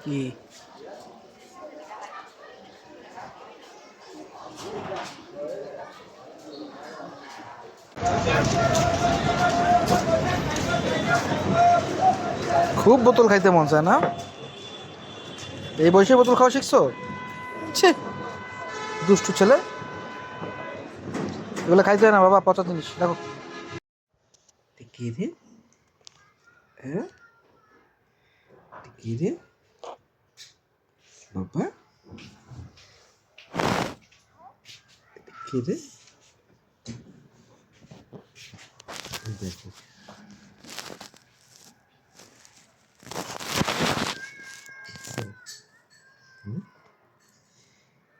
কি খুব বোতল খাইতে মন চায় না? এই বয়সে বোতল খাওয়া শিখছো? ছে, দুষ্টু ছেলে। এগুলো খাইতে হয় না বাবা, পচা জিনিস। দেখো কি রে, হ্যাঁ কি রে বাবা, কি রে, দেখো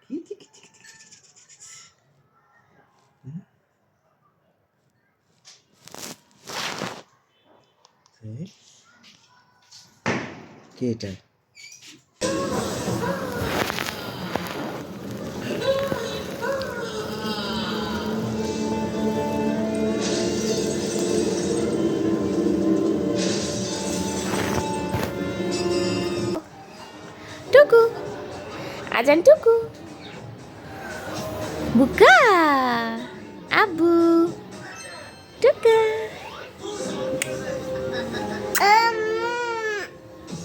কি কি কি কি কি, কে এটা? টুকু, আজান টুকু, বুকা, আবু, টুকা।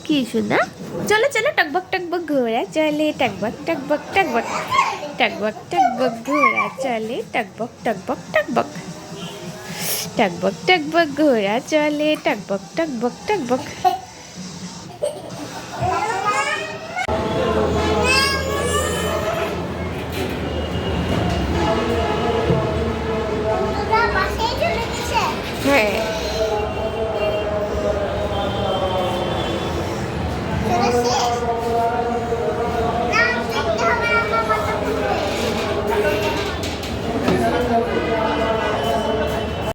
কি শোনা? চলো চলো, টকবক টকবক ঘোড়া চলে, টকবক টকবক টকবক, টকবক টকবক ঘোড়া চলে, টকবক টকবক টকবক, টকবক টকবক ঘোড়া চলে, টকবক টকবক টকবক। হ্যাঁ, Terus